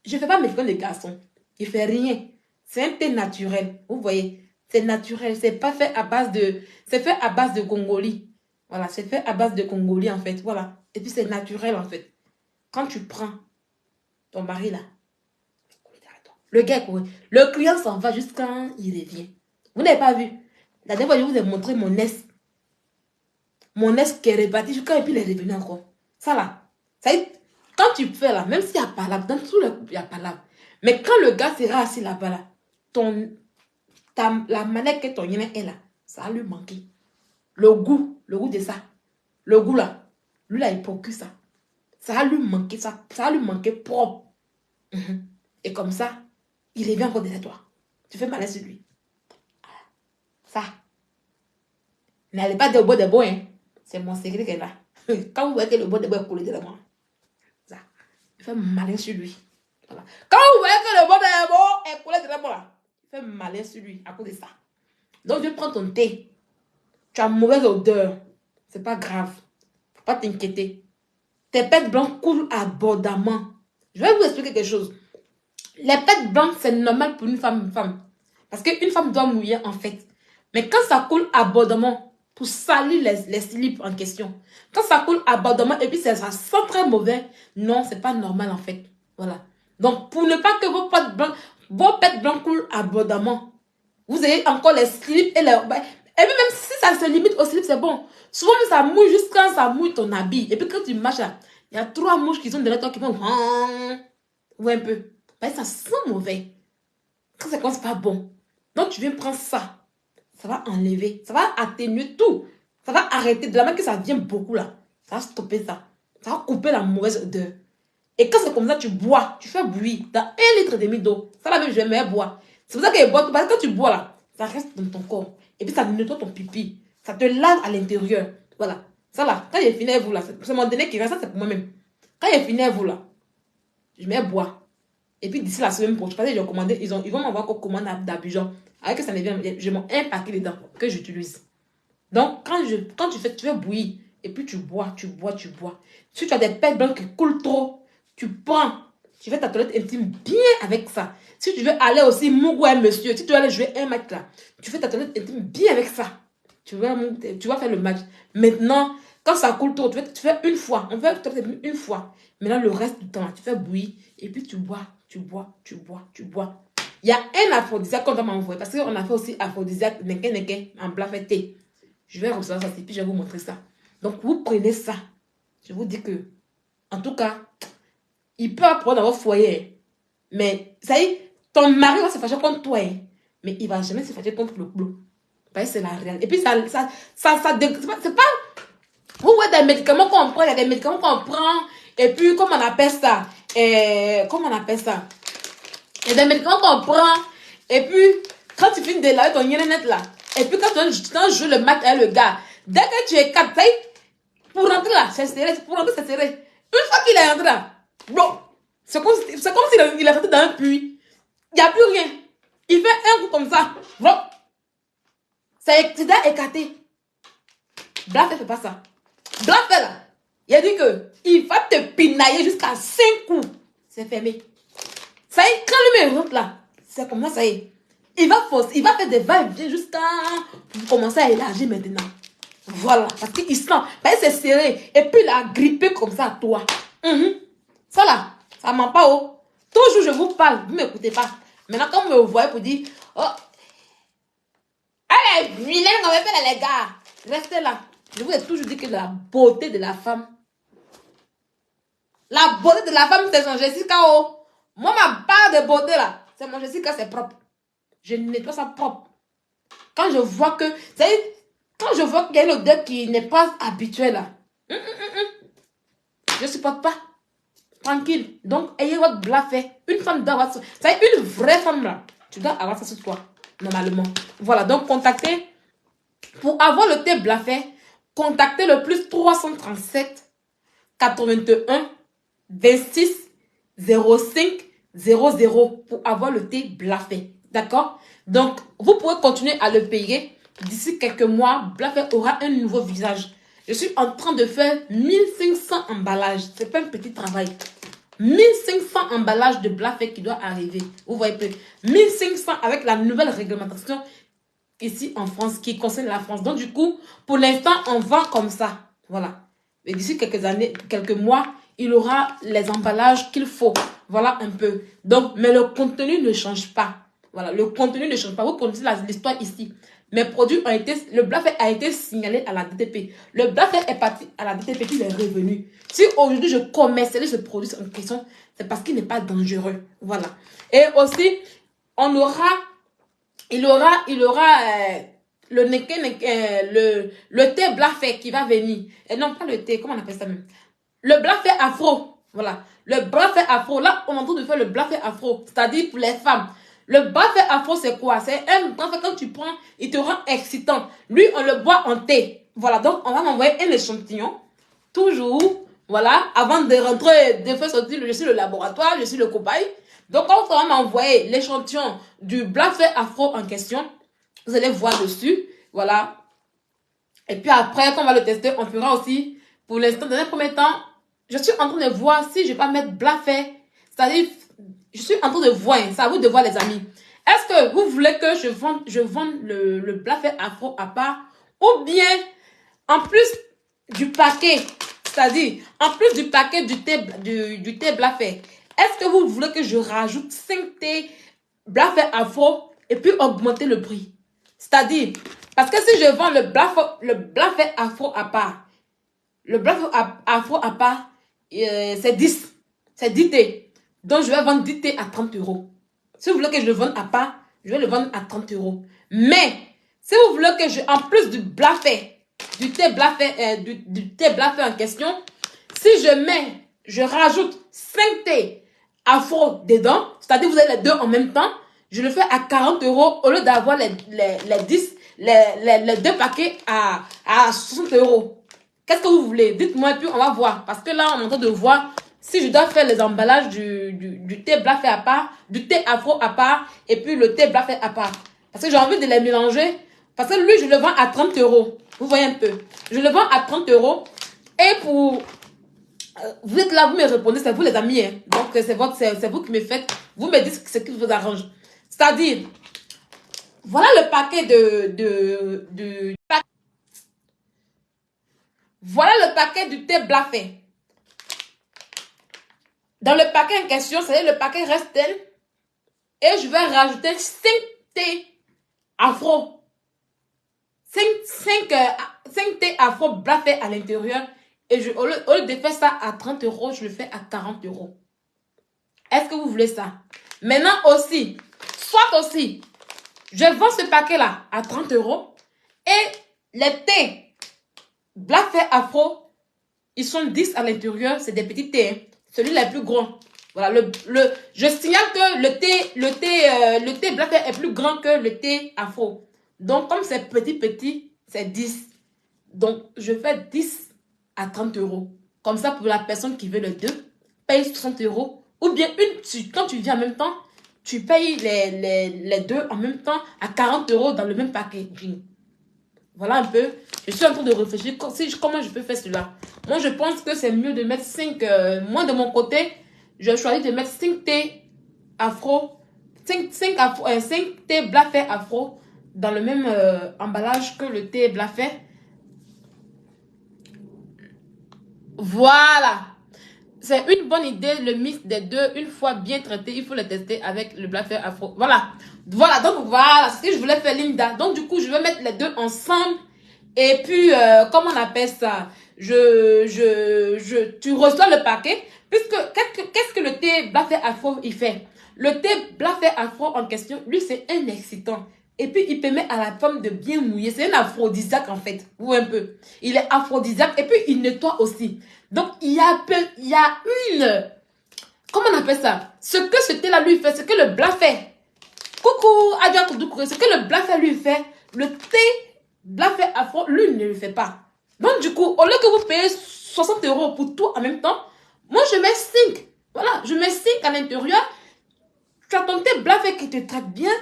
Je ne fais pas mes friends les garçons. Il ne fait rien. C'est un thé naturel. Vous voyez, c'est naturel. C'est pas fait à base de... C'est fait à base de Congoli. Voilà, c'est fait à base de Congoli en fait. Voilà. Et puis c'est naturel en fait. Quand tu prends ton mari là, le gars, le client s'en va jusqu'à quand il revient. Vous n'avez pas vu. La dernière fois, je vous ai montré mon nez. Mon est qui est réparti jusqu'à et puis il est revenu encore. Ça là. Ça y est, quand tu fais là, même s'il n'y a pas là, dans tous les couples, il n'y a pas là. Mais quand le gars sera assis là-bas là, la manière que ton yémen est là, ça va lui manquer. Le goût de ça. Le goût là. Lui là, il procure ça. Ça va lui manquer ça. Ça va lui manquer propre. Et comme ça, il revient encore derrière toi. Tu fais mal sur lui. Ça. N'allez pas dire au bois de bois, hein. C'est mon secret qu'elle a. Quand vous voyez que le bois de bois est coulé de moi, ça, il fait malin sur lui. Voilà. Quand vous voyez que le bois de bois est coulé de moi, il fait malin sur lui à cause de ça. Donc, viens prendre ton thé. Tu as mauvaise odeur. C'est pas grave. Faut pas t'inquiéter. Tes pètes blancs coulent abondamment. Je vais vous expliquer quelque chose. Les pètes blancs, c'est normal pour une femme. Parce qu'une femme doit mouiller en fait. Mais quand ça coule abondamment, pour salir les slips en question. Quand ça coule abondamment et puis ça sent très mauvais, non, c'est pas normal en fait. Voilà. Donc, pour ne pas que vos pètes blancs coulent abondamment, vous avez encore les slips et les... Et puis même si ça se limite aux slips, c'est bon. Souvent, ça mouille juste quand ça mouille ton habit. Et puis quand tu marches là, il y a 3 mouches qui sont derrière toi qui vont... Ouais, un peu. Ben, ça sent mauvais. Quand ça commence pas bon. Donc, tu viens prendre ça. Ça va enlever, ça va atténuer tout. Ça va arrêter de la même que ça vient beaucoup là. Ça va stopper ça. Ça va couper la mauvaise odeur. Et quand c'est comme ça, tu bois, tu fais bouillir dans 1,5 litre d'eau. Ça, la même, je vais boire. C'est pour ça que parce que quand tu bois là, ça reste dans ton corps. Et puis ça nettoie ton pipi. Ça te lave à l'intérieur. Voilà. Ça là, quand j'ai fini avec vous là, c'est mon dernier qui reste, ça c'est pour moi-même. Quand j'ai fini avec vous là, je vais boire. Et puis d'ici la semaine prochaine, parce que j'ai commandé, ils vont m'avoir encore commandé d'Abidjan. Avec que ça ne vient, j'ai mon un paquet dedans que j'utilise. Donc, quand tu fais bouillir, et puis tu bois. Si tu as des pertes blanches qui coulent trop, tu prends, tu fais ta toilette intime bien avec ça. Si tu veux aller aussi, Mougou monsieur, si tu veux aller jouer un match là, tu fais ta toilette intime bien avec ça. Tu vas faire le match. Maintenant, quand ça coule trop, tu fais une fois. On fait une fois. Maintenant, le reste du temps, tu fais bouillir, et puis tu bois. Il y a un aphrodisiaque qu'on va m'envoyer, parce qu'on a fait aussi aphrodisiaque, neke, en blanc fait thé. Je vais recevoir ça, et puis je vais vous montrer ça. Donc, vous prenez ça. Je vous dis que, en tout cas, il peut apprendre dans votre foyer. Mais, ça y est, ton mari va se fâcher contre toi. Mais il ne va jamais se fâcher contre le boulot. Parce que c'est la réalité. Et puis, c'est pas... Vous voyez des médicaments qu'on prend, il y a des médicaments qu'on prend, et puis, comment on appelle ça? Comment on appelle ça? Il y a des médicaments qu'on prend, et puis, quand tu finis de laver ton net là, et puis quand tu joues le match avec le gars, dès que tu es 4, pour rentrer là, c'est serré, Une fois qu'il est rentré là, bon, c'est comme s'il est rentré dans un puits. Il n'y a plus rien. Il fait un coup comme ça. Bon, c'est écarté. Black fait pas ça. Black fait là, il a dit que il va te pinailler jusqu'à 5 coups. C'est fermé. Ça y est, quand lui rentre là, c'est comme ça, ça y est. Il va forcer, il va faire des va-et-vient jusqu'à commencer à élargir maintenant. Voilà, parce qu'il sent, parce que c'est serré. Et puis il a grippé comme ça à toi. Ça là, ça ment pas, oh. Toujours je vous parle, vous ne m'écoutez pas. Maintenant, quand vous me voyez pour dire, oh, elle est vilaine, on va faire les gars. Restez là. Je vous ai toujours dit que la beauté de la femme, c'est son Jessica, oh. Moi, ma barre de beauté là, c'est mon Jessica, c'est propre. Je nettoie ça propre. Quand je vois que, quand je vois qu'il y a une odeur qui n'est pas habituelle là, je ne supporte pas. Tranquille. Donc, ayez votre blas fait. Une femme doit avoir ça. C'est une vraie femme là. Tu dois avoir ça sur toi, normalement. Voilà, donc contactez. Pour avoir le thé blas fait, contactez le plus 337 81 26 05 00 pour avoir le thé blas fait. D'accord? Donc, vous pourrez continuer à le payer. D'ici quelques mois, Blafet aura un nouveau visage. Je suis en train de faire 1500 emballages. Ce n'est pas un petit travail. 1500 emballages de Blafet qui doit arriver. Vous voyez peu. 1500 avec la nouvelle réglementation ici en France qui concerne la France. Donc, du coup, pour l'instant, on vend comme ça. Voilà. Et d'ici quelques années, quelques mois, il aura les emballages qu'il faut. Voilà un peu. Donc, mais le contenu ne change pas. Voilà, le contenu ne change pas. Vous connaissez l'histoire ici. Mes produits ont été, le Blafet a été signalé à la DTP. Le Blafet est parti à la DTP, puis il est revenu. Si aujourd'hui je commercialise ce produit en question, c'est parce qu'il n'est pas dangereux. Voilà. Et aussi, il aura le thé Blafet qui va venir. Et non, pas le thé, comment on appelle ça même? Le Blafet afro. Voilà. Le Blafet afro. Là, on est en train de faire le Blafet afro. C'est-à-dire pour les femmes. Le Blafet afro, c'est quoi? C'est un Blafet, quand tu prends, il te rend excitant. Lui, on le boit en thé. Voilà, donc on va m'envoyer un échantillon. Toujours, voilà, avant de rentrer, de faire sortir, je suis le laboratoire, je suis le cobaye. Donc, quand on va m'envoyer l'échantillon du Blafet afro en question, vous allez voir dessus. Voilà. Et puis après, quand on va le tester, on fera aussi, pour l'instant, dans un premier temps, je suis en train de voir si je vais pas mettre Blafet. C'est-à-dire, je suis en train de voir, c'est à vous de voir les amis. Est-ce que vous voulez que je vende le Blafet afro à part? Ou bien, en plus du paquet, c'est-à-dire, en plus du paquet du thé Blafet, est-ce que vous voulez que je rajoute 5 thés Blafet afro et puis augmenter le prix? C'est-à-dire, parce que si je vends le Blafet afro à part, le Blafet afro à part, c'est 10. C'est 10 thés. Donc, je vais vendre 10 thés à 30 €. Si vous voulez que je le vende à part, je vais le vendre à 30 €. Mais, si vous voulez que en plus du Blafet, du thé blanc fait, du thé blanc fait en question, si je rajoute 5 thés afro dedans, c'est-à-dire vous avez les deux en même temps, je le fais à 40 € au lieu d'avoir les 10, les deux paquets à 60 €. Qu'est-ce que vous voulez? Dites-moi et puis on va voir. Parce que là, on est en train de voir si je dois faire les emballages du thé blanc fait à part, du thé afro à part, et puis le thé blanc fait à part. Parce que j'ai envie de les mélanger. Parce que lui, je le vends à 30 €. Vous voyez un peu. Je le vends à 30 €. Et pour... vous êtes là, vous me répondez, c'est vous les amis. Hein. Donc, c'est vous qui me faites. Vous me dites ce qui vous arrange. C'est-à-dire, voilà le paquet voilà le paquet du thé blanc fait. Dans le paquet en question, c'est le paquet Restel. Et je vais rajouter 5 thés afro. 5 thés afro blanc fait à l'intérieur. Et au lieu de faire ça à 30 €, je le fais à 40 €. Est-ce que vous voulez ça? Maintenant aussi, je vends ce paquet-là à 30 € et les thés blanc fait afro, ils sont 10 à l'intérieur, c'est des petits thés. Hein. Celui-là est plus grand. Voilà, je signale que le thé blanc fait est plus grand que le thé afro. Donc, comme c'est petit, c'est 10. Donc, je fais 10 à 30 €. Comme ça, pour la personne qui veut les deux, paye 60 €. Ou bien, quand tu viens en même temps, tu payes les deux en même temps à 40 € dans le même packaging. Voilà un peu. Je suis en train de réfléchir comment je peux faire cela. Moi, je pense que c'est mieux de mettre 5... moi, de mon côté, je choisis de mettre 5 thés afro. 5 thés blanc fait afro dans le même emballage que le thé blanc fait. Voilà. C'est une bonne idée, le mix des deux. Une fois bien traité, il faut le tester avec le blanc fait afro. Voilà. Voilà, donc voilà ce que je voulais faire, Linda. Donc, du coup, je vais mettre les deux ensemble. Et puis, comment on appelle ça? Tu reçois le paquet. Puisque, qu'est-ce que le thé blanc fait afro, il fait? Le thé blanc fait afro en question, lui, c'est un excitant. Et puis, il permet à la femme de bien mouiller. C'est un aphrodisiaque, en fait. Vous un peu. Il est aphrodisiaque. Et puis, il nettoie aussi. Donc, il y a une... Comment on appelle ça? Ce que ce thé-là lui fait, ce que le blanc fait. Coucou, Adja Koudoukouré. Ce que le blanc fait lui fait, le thé blanc fait afro, lui ne le fait pas. Donc, du coup, au lieu que vous payez 60 € pour tout en même temps, moi, je mets 5. Voilà, je mets 5 à l'intérieur. Tu as ton thé blanc fait qui te traite bien.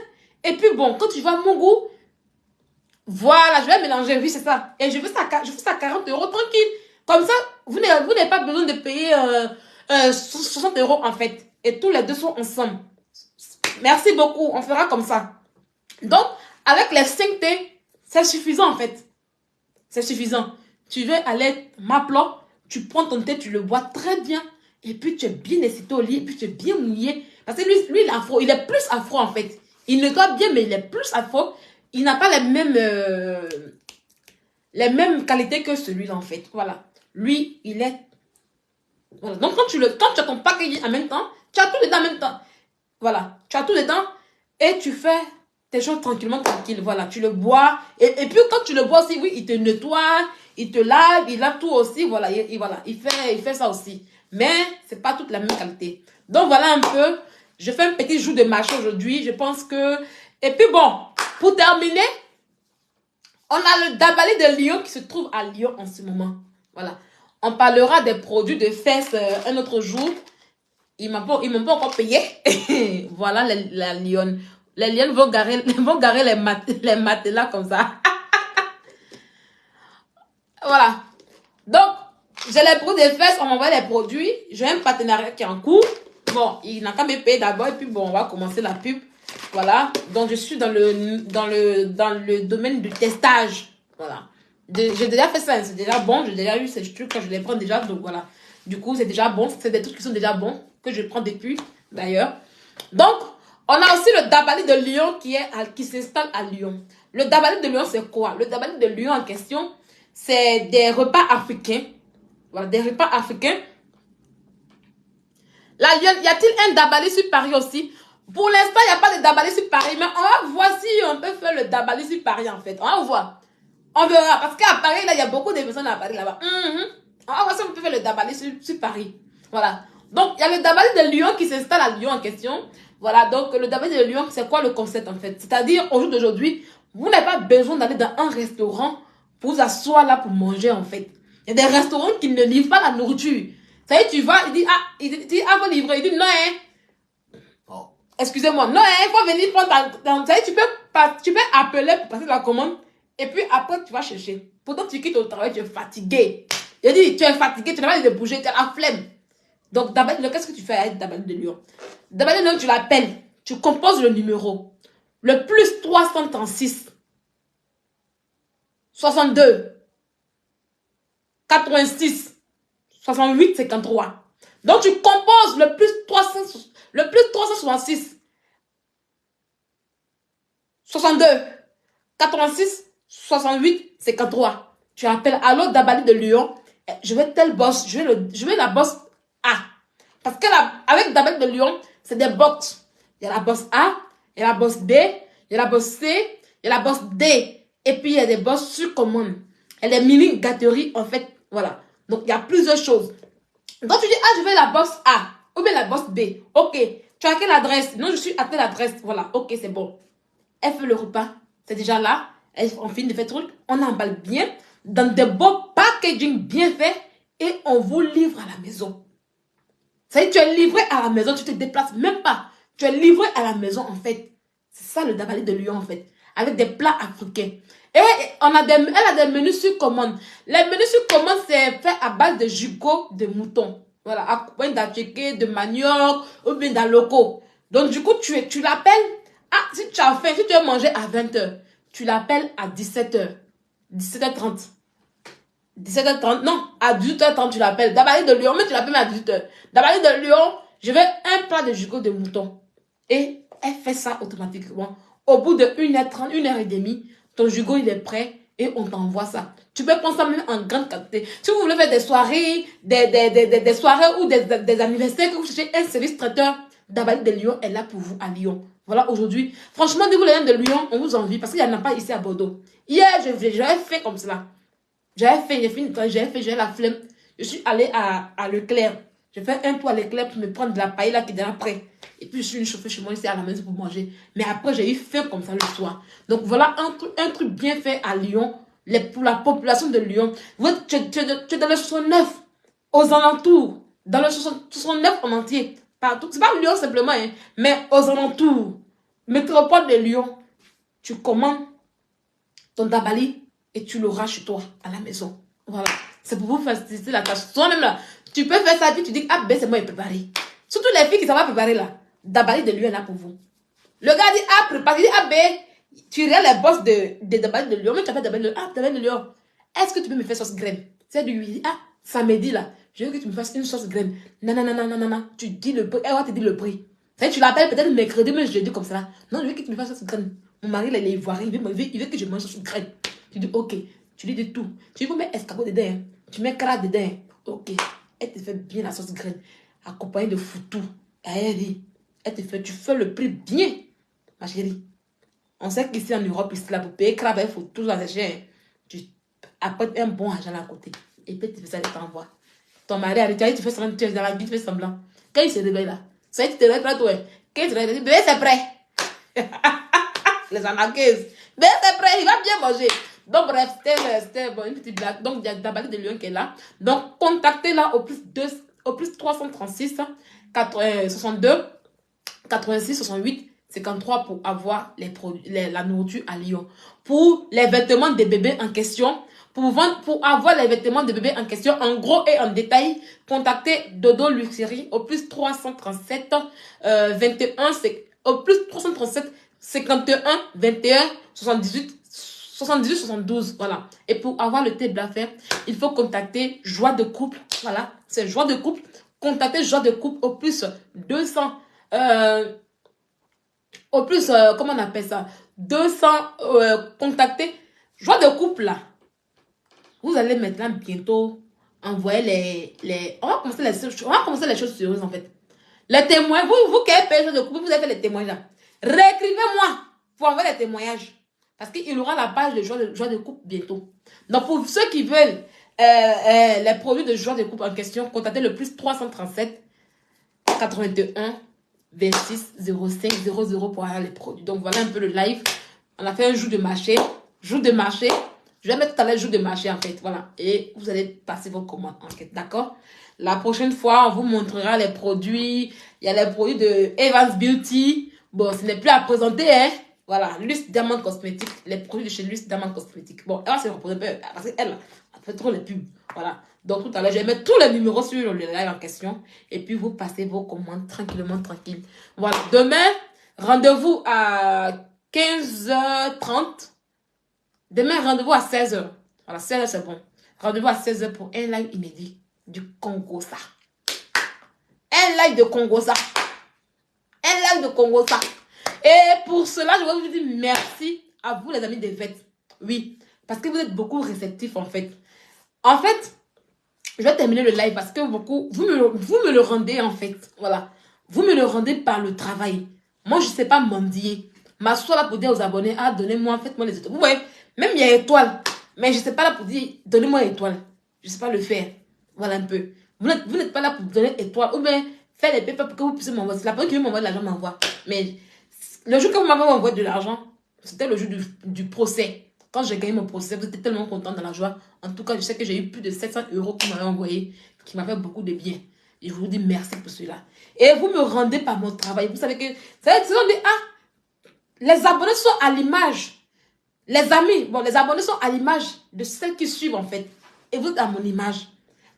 Et puis, bon, quand tu vois mon goût, voilà, je vais mélanger. Oui, c'est ça. Et je fais ça à 40 € tranquille. Comme ça, vous n'avez pas besoin de payer 60 € en fait. Et tous les deux sont ensemble. Merci beaucoup. On fera comme ça. Donc, avec les 5 thés, c'est suffisant en fait. C'est suffisant. Tu veux aller m'appeler, tu prends ton thé, tu le bois très bien. Et puis, tu es bien excité au lit. Et puis, tu es bien mouillé. Parce que lui il est afro. Il est plus afro en fait. Il nettoie bien, mais il est plus afro. Il n'a pas les mêmes qualités que celui-là en fait. Voilà. Lui, il est... Voilà. Donc, quand tu as ton packaging en même temps, tu as tout dedans en même temps. Voilà. Tu as tout dedans et tu fais tes choses tranquillement, tranquille. Voilà. Tu le bois. Et puis, quand tu le bois aussi, oui, il te nettoie, il te lave, il lave tout aussi. Voilà. Voilà. Il fait ça aussi. Mais, c'est pas toute la même qualité. Donc, voilà un peu. Je fais un petit jour de marché aujourd'hui. Je pense que... Et puis, bon, pour terminer, on a le Dabali de Lyon qui se trouve à Lyon en ce moment. Voilà. On parlera des produits de fesses un autre jour. Ils m'ont pas encore payé. Voilà la lionne. Les lionnes vont garer les matelas comme ça. Voilà. Donc, j'ai les produits de fesses. On m'envoie les produits. J'ai un partenariat qui est en cours. Bon, il n'a qu'à me payer d'abord. Et puis, bon, on va commencer la pub. Voilà. Donc, je suis dans le domaine du testage. Voilà. J'ai déjà fait ça, c'est déjà bon, j'ai déjà eu ces trucs quand je les prends déjà, donc voilà. Du coup, c'est déjà bon, c'est des trucs qui sont déjà bons, que je prends depuis, d'ailleurs. Donc, on a aussi le Dabali de Lyon qui s'installe à Lyon. Le Dabali de Lyon, c'est quoi? Le Dabali de Lyon en question, c'est des repas africains. Voilà, des repas africains. Là, y a-t-il un Dabali sur Paris aussi? Pour l'instant, il n'y a pas de Dabali sur Paris, mais on va voir si on peut faire le Dabali sur Paris, en fait. On va voir. On verra. Parce qu'à Paris, là, il y a beaucoup de personnes à Paris là-bas. On va voir si on peut faire le Dabali sur Paris. Voilà. Donc, il y a le Dabali de Lyon qui s'installe à Lyon en question. Voilà. Donc, le Dabali de Lyon, c'est quoi le concept en fait? C'est-à-dire, au jour d'aujourd'hui, vous n'avez pas besoin d'aller dans un restaurant pour vous asseoir là pour manger en fait. Il y a des restaurants qui ne livrent pas la nourriture. Ça y est, tu vas, il dit, vous livrer. Il dit, non, hein. Oh, excusez-moi, non, hein, il faut venir prendre ça y est, tu peux appeler pour passer la commande. Et puis après, tu vas chercher. Pourtant, tu quittes au travail, tu es fatigué. Je dis, tu es fatigué, tu n'as pas envie de bouger, tu as la flemme. Donc, Dabali, qu'est-ce que tu fais avec Dabali de Lyon? Dabali de Lyon, tu l'appelles. Tu composes le numéro. Le plus 336 62 86 68 53. Donc, tu composes le plus 366 62 86 68 53. Tu appelles allô Dabali de Lyon. Je veux tel boss. Je veux la boss A. Parce que avec Dabali de Lyon, c'est des box. Il y a la boss A, il y a la boss B, il y a la boss C, il y a la boss D. Et puis, il y a des boss sur commande. Et les mini gâteries, en fait, voilà. Donc, il y a plusieurs choses. Donc, tu dis, ah, je veux la boss A. Ou bien la boss B. Ok. Tu as quelle adresse? Non, je suis à telle adresse. Voilà. Ok, c'est bon. Elle fait le repas. C'est déjà là. On finit de faire truc. On emballe bien. Dans des beaux packaging bien faits. Et on vous livre à la maison. Ça y est, tu es livré à la maison. Tu te déplaces même pas. Tu es livré à la maison, en fait. C'est ça le Dabali de Lyon, en fait. Avec des plats africains. Et elle a des menus sur commande. Les menus sur commande, c'est fait à base de jugos de mouton. Voilà, accompagné d'attiqué, de manioc, ou bien d'aloco. Donc, du coup, tu l'appelles. Ah, si tu as faim, si tu veux manger à 20h, tu l'appelles à 17h. 17h30. 17h30, non, à 18h30, tu l'appelles. Dabali de Lyon, mais tu l'appelles à 18h. Dabali de Lyon, je veux un plat de jugos de mouton. Et elle fait ça automatiquement. Au bout de 1h30, 1h30, ton jugo, il est prêt et on t'envoie ça. Tu peux prendre ça même en grande quantité. Si vous voulez faire des soirées, des soirées ou des anniversaires, que vous cherchez un service traiteur, Dabali de Lyon est là pour vous à Lyon. Voilà, aujourd'hui. Franchement, dis-vous les gens de Lyon, on vous envie parce qu'il n'y en a pas ici à Bordeaux. Hier, j'avais fait comme cela. J'ai la flemme. Je suis allée à Leclerc. J'ai fait un tour à Leclerc pour me prendre de la paella qui est déjà prête. Et puis, je suis une chauffeur chez moi ici à la maison pour manger. Mais après, j'ai eu faim comme ça le soir. Donc, voilà un truc bien fait à Lyon. Pour la population de Lyon. Tu es dans le 69. Aux alentours. Dans le 69 en entier. Partout. C'est pas Lyon simplement, hein, mais aux alentours. Métropole de Lyon. Tu commandes ton Dabali et tu l'auras chez toi, à la maison. Voilà. C'est pour vous faciliter la tâche. Toi-même là, tu peux faire ça et puis tu dis, ah ben c'est moi qui préparé. Surtout les filles qui savent préparer là. Dabali de Lyon est là pour vous. Le gars dit, ah, prépare. Il dit, ah ben, tu regardes les boss de Dabali de Lyon. Mais tu as fait Dabali de Lyon. Ah, Dabali de Lyon. Est-ce que tu peux me faire sauce graine? C'est du lui. Ah, samedi là. Je veux que tu me fasses une sauce graine. Non, non, non, non, non, non, non. Tu dis le prix. Elle va te dire le prix. Tu l'appelles peut-être mercredi, mais jeudi comme ça. Non, je veux que tu me fasses sauce graine. Mon mari, là, il est ivoirien. Il veut que je mange sauce graine. Tu dis, ok. Tu lui dis tout. Tu veux mettre escargot dedans. Hein. Tu mets crabe dedans. Hein. Ok. Elle te fait bien la sauce graine. Accompagnée de foutou. Elle dit, tu fais le prix bien. Ma chérie. On sait qu'ici en Europe, ici, là, pour payer crabe, il faut tout ça, c'est cher. Tu apportes un bon argent à côté. Et puis, tu fais ça, tu t'envoies. Ton mari arrive, tu fais semblant, tu es dans la vie, tu fais semblant. Quand il se réveille là, ça y est, tu te réveilles là, toi. Quand il se réveille, bébé, c'est prêt. Les anarchistes. Bébé, c'est prêt, il va bien manger. Donc, bref, c'était bon, une petite blague. Donc, il y a Dabali de Lyon qui est là. Donc, contactez-la au plus 336 62 86 68 53 pour avoir la nourriture à Lyon. Pour les vêtements des bébés en question, pour avoir les vêtements des bébés en question, en gros et en détail, contactez Dodo Luxury au plus 337 21, au plus 337 51 21 78 72, voilà. Et pour avoir le thé blanc, il faut contacter Joie de Couple, voilà, c'est Joie de Couple. Contactez Joie de Couple au plus 200, comment on appelle ça, 200, contactez Joie de Couple, là. Vous allez maintenant bientôt envoyer on va commencer les choses sérieuses, en fait. Les témoins, vous qui avez fait Joie de Couple, vous avez fait les témoignages, là. Réécrivez-moi pour envoyer les témoignages. Parce qu'il y aura la page de joie de couple bientôt. Donc, pour ceux qui veulent les produits de joie de couple en question, contactez le plus 337 81 26 05 00 pour avoir les produits. Donc, voilà un peu le live. On a fait un jour de marché. Jour de marché. Je vais mettre tout à l'heure jour de marché en fait. Voilà. Et vous allez passer vos commandes en fait. D'accord? La prochaine fois, on vous montrera les produits. Il y a les produits de Evans Beauty. Bon, ce n'est plus à présenter, hein. Voilà. Luce Diamond Cosmétique. Les produits de chez Luce Diamond Cosmétique. Bon, elle va se reposer un peu parce qu'elle fait trop les pubs. Voilà. Donc, tout à l'heure, je vais mettre tous les numéros sur le live en question. Et puis, vous passez vos commandes tranquillement, tranquille. Voilà. Demain, rendez-vous à 15h30. Demain, rendez-vous à 16h. Voilà, 16h, c'est bon. Rendez-vous à 16h pour un live inédit du Congo-Ça. Un live de Congo-Ça. Un live de Congo-Ça. Et pour cela, je vais vous dire merci à vous, les amis des fêtes. Oui, parce que vous êtes beaucoup réceptifs, en fait. En fait, je vais terminer le live parce que beaucoup, vous me le rendez, en fait. Voilà. Vous me le rendez par le travail. Moi, je ne sais pas mendier. M'asseoir là pour dire aux abonnés, ah, donnez-moi, faites-moi les étoiles. Vous voyez, même il y a étoiles. Mais je ne sais pas là pour dire, donnez-moi étoile. Je ne sais pas le faire. Voilà un peu. Vous n'êtes pas là pour donner étoile. Ou bien, faire les pépés pour que vous puissiez m'envoyer. La personne qui veut m'envoyer de l'argent m'envoie. Mais le jour que vous m'avez envoyé de l'argent, c'était le jour du procès. Quand j'ai gagné mon procès, vous étiez tellement content dans la joie. En tout cas, je sais que j'ai eu plus de 700 euros que vous m'avez envoyé, qui m'a fait beaucoup de bien. Et je vous dis merci pour cela. Et vous me rendez par mon travail. Vous savez que, c'est on dit, ah, les abonnés sont à l'image. Les amis, bon, les abonnés sont à l'image de celles qui suivent en fait. Et vous êtes à mon image.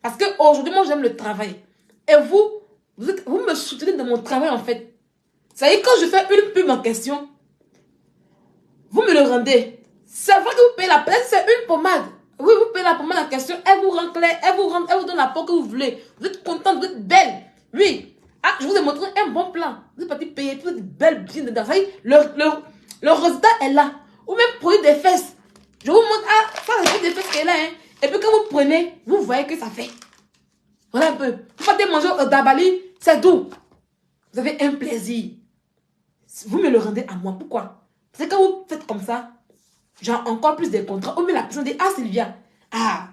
Parce qu'aujourd'hui, moi, j'aime le travail. Et vous me soutenez dans mon travail en fait. Ça veut dire quand je fais une pub en question, vous me le rendez. C'est vrai que vous payez la peine, c'est une pommade. Oui, vous payez la pommade en question, elle vous rend clair, elle vous donne la peau que vous voulez. Vous êtes contente, vous êtes belle. Oui. Ah, je vous ai montré un bon plan. Vous êtes parti payer, vous êtes belle, bien dedans. Ça y est, le résultat est là. Ou même produit des fesses. Je vous montre, ah, ça c'est produit des fesses qui est là. Hein. Et puis quand vous prenez, vous voyez que ça fait. Voilà un peu. Vous partez manger au Dabali, c'est doux. Vous avez un plaisir. Vous me le rendez à moi. Pourquoi? Parce que quand vous faites comme ça, j'ai encore plus de contrats. Ou même la personne dit, ah Sylvia, ah.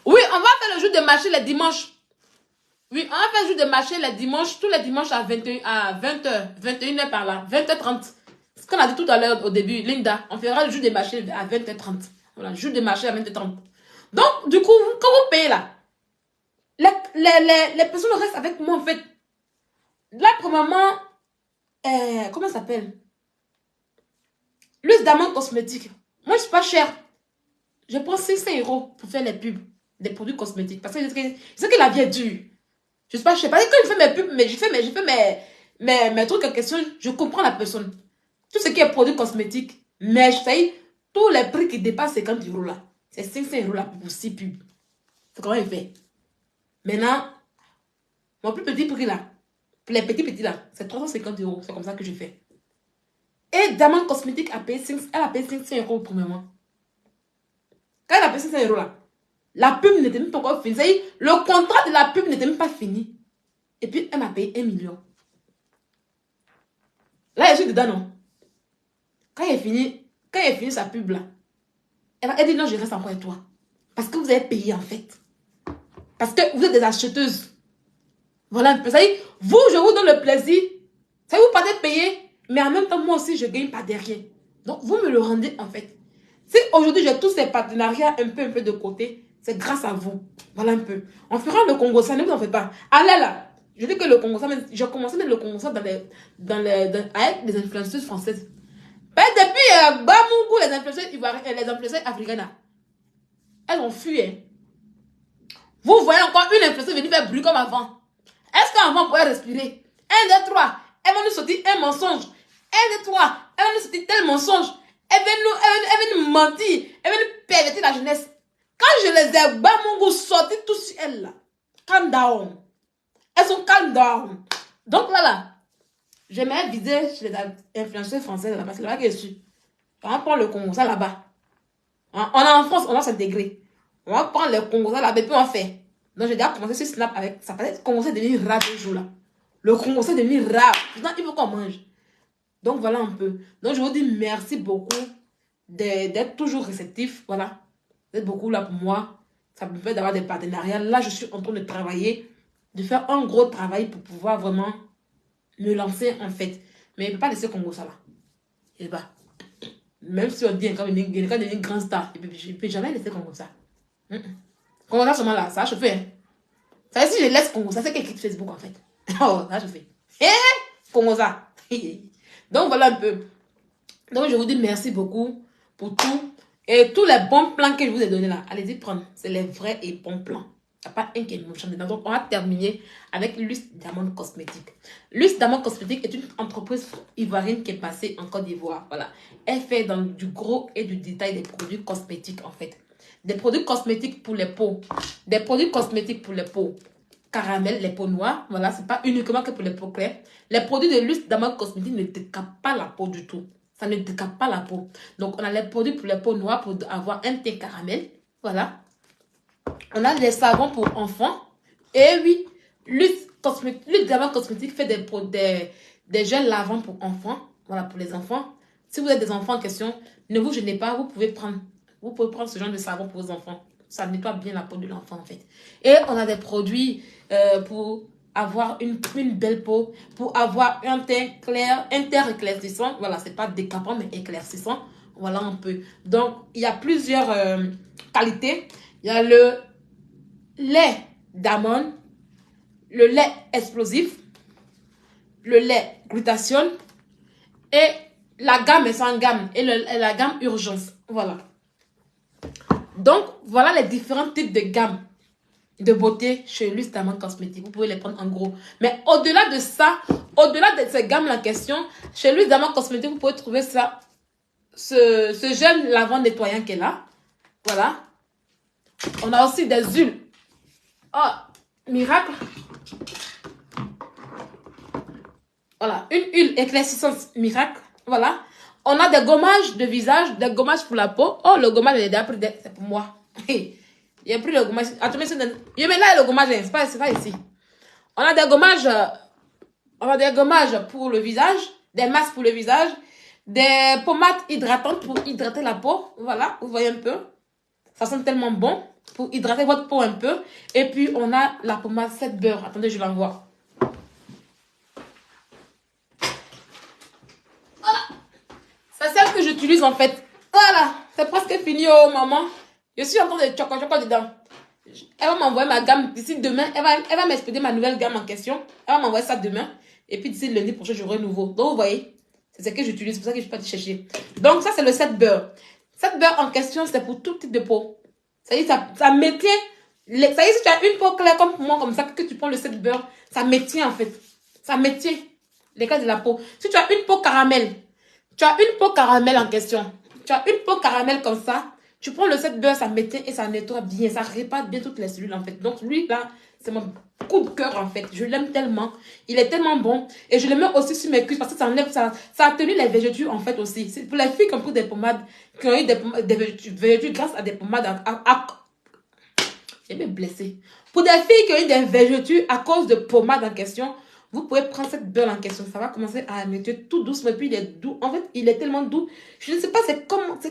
Oui, on va faire le jour de marché les dimanches. Oui, on va faire le jour de marché les dimanches, tous les dimanches à 20h, 21h par là, 20h30. Ce qu'on a dit tout à l'heure au début, Linda, on fera le jour de marché à 20h30. Voilà, le jour de marché à 20h30. Donc, du coup, quand vous payez là, les personnes restent avec moi en fait. Là, premièrement, comment ça s'appelle? L'huile d'amande cosmétique. Moi, je suis pas chère. Je prends 500 euros pour faire les pubs des produits cosmétiques. Parce que je sais que la vie est dure. Je suis pas chère. Parce que quand je fais mes pubs, je fais mes trucs en question, je comprends la personne. Tout ce qui est produits cosmétiques, mais je sais, tous les prix qui dépassent 50 euros là, c'est 500 euros là pour 6 pubs. C'est comment il fait. Maintenant, mon plus petit prix là, pour les petits là, c'est 350 euros. C'est comme ça que je fais. Et Diamond Cosmétique a payé 500, elle a payé 500 euros pour le mois. Quand elle a payé 500 euros là, la pub n'était même pas encore finie. C'est-à-dire, le contrat de la pub n'était même pas fini. Et puis, elle m'a payé 1 million. Là, je suis dedans, non? Quand elle finit sa pub là, elle dit non, je reste encore avec toi. Parce que vous avez payé en fait. Parce que vous êtes des acheteuses. Voilà un peu. Ça y est, vous, je vous donne le plaisir. Ça y est, vous partez payer. Mais en même temps, moi aussi, je ne gagne pas derrière. Donc, vous me le rendez en fait. Si aujourd'hui, j'ai tous ces partenariats un peu de côté, c'est grâce à vous. Voilà un peu. On fera le Congo, ça ne vous en faites pas. Allez là. Je dis que le Congo, j'ai commencé à mettre le Congo avec des influenceuses françaises. Ben, depuis Bamougou, les influenceuses africaines, elles ont fui. Hein. Vous voyez encore une influenceuse venir faire bruit comme avant. Est-ce qu'avant on pouvait respirer? 1, 2, 3. Elle va nous sortir un mensonge. 1, 2, 3. Elle va nous sortir tel mensonge. Elle va nous mentir. Elle va nous pervertir la jeunesse. Quand je les ai Bamougou sortis tous sur elles là. Calm down. Elles sont calm down. Donc là. J'aimerais viser chez les influenceurs français là-bas. C'est là que je suis. On va prendre le Congo, ça là-bas. On est en France, on va s'intégrer. On va prendre le Congo, ça là-bas, et puis on fait. Donc j'ai déjà commencé sur Snap avec ça. Peut-être que le Congo c'est devenu rare ce jour là. Le Congo c'est devenu rare. Maintenant, il faut qu'on mange. Donc, voilà un peu. Donc, je vous dis merci beaucoup d'être toujours réceptif. Voilà. Vous êtes beaucoup là pour moi. Ça me fait d'avoir des partenariats. Là, je suis en train de travailler, de faire un gros travail pour pouvoir vraiment me lancer en fait. Mais il ne peut pas laisser Congo ça là. Il va. Même si on dit qu'il est une grande star, je ne peux jamais laisser Congo ça. Congo ça seulement là, ça je fais. Hein. Ça si je laisse Congo ça, c'est qu'elle quitte Facebook en fait. Oh, ça je fais. Congo ça. Donc voilà un peu. Donc je vous dis merci beaucoup pour tout. Et tous les bons plans que je vous ai donnés là, allez-y prendre. C'est les vrais et bons plans. Il n'y a pas un qui est méchant dedans. Donc, on va terminer avec Luce Diamond Cosmétique. Luce Diamond Cosmétique est une entreprise ivoirienne qui est passée en Côte d'Ivoire. Voilà. Elle fait dans du gros et du détail des produits cosmétiques, en fait. Des produits cosmétiques pour les peaux. Des produits cosmétiques pour les peaux caramel, les peaux noires. Voilà, c'est pas uniquement que pour les peaux claires. Les produits de Luce Diamond Cosmétique ne décapent pas la peau du tout. Ça ne décape pas la peau. Donc, on a les produits pour les peaux noires pour avoir un teint caramel. Voilà. On a des savons pour enfants. Et oui, Luce Diamond Cosmétique fait des gels lavants pour enfants. Voilà, pour les enfants. Si vous êtes des enfants en question, ne vous gênez pas. Vous pouvez prendre ce genre de savon pour vos enfants. Ça nettoie bien la peau de l'enfant, en fait. Et on a des produits pour avoir une belle peau, pour avoir un teint clair, un teint éclaircissant. Voilà, c'est pas décapant, mais éclaircissant. Voilà un peu. Donc, il y a plusieurs qualités. Il y a le lait d'amande, le lait explosif, le lait glutathione et la gamme est sans gamme et la gamme urgence. Voilà. Donc, voilà les différents types de gammes de beauté chez Luce Diamond Cosmétique. Vous pouvez les prendre en gros. Mais au-delà de ça, au-delà de ces gammes en question, chez Luce Diamond Cosmétique, vous pouvez trouver ça, ce gel lavant nettoyant qui est là. Voilà. On a aussi des huiles. Oh, miracle. Voilà, une huile éclaircissante miracle. Voilà. On a des gommages de visage, des gommages pour la peau. Oh, le gommage, il est déjà pris. C'est pour moi. J'ai pris le gommage. Attendez, je mets là le gommage, c'est pas ici. On a des gommages pour le visage, des masques pour le visage, des pommades hydratantes pour hydrater la peau. Voilà, vous voyez un peu. Ça sent tellement bon pour hydrater votre peau un peu. Et puis, on a la pommade 7 beurre. Attendez, je l'envoie. Voilà. C'est celle que j'utilise en fait. Voilà. C'est presque fini, oh maman. Je suis en train de choco dedans. Elle va m'envoyer ma gamme d'ici demain. Elle va m'expédier ma nouvelle gamme en question. Elle va m'envoyer ça demain. Et puis d'ici lundi prochain, j'aurai un nouveau. Donc, vous voyez, c'est ce que j'utilise. C'est pour ça que je suis partie chercher. Donc, ça, c'est le 7 beurre. 7 beurre en question, c'est pour tout type de peau. Ça dit, ça maintient. Ça dit, si tu as une peau claire comme moi, comme ça, que tu prends le 7 beurre, ça maintient en fait. Ça maintient les cas de la peau. Si tu as une peau caramel, en question. Tu as une peau caramel comme ça. Tu prends le 7 beurre, ça maintient et ça nettoie bien. Ça répare bien toutes les cellules en fait. Donc lui là, c'est mon coup de cœur en fait. Je l'aime tellement. Il est tellement bon. Et je le mets aussi sur mes cuisses parce que ça enlève ça. Ça a tenu les vergetures en fait aussi. C'est pour les filles qui ont pris des pommades, qui ont eu des vergetures grâce à des pommades. J'ai même blessé. Pour des filles qui ont eu des vergetures à cause de pommades en question, vous pouvez prendre cette beurre en question. Ça va commencer à nettoyer tout doucement. Et puis il est doux. En fait, il est tellement doux. Je ne sais pas c'est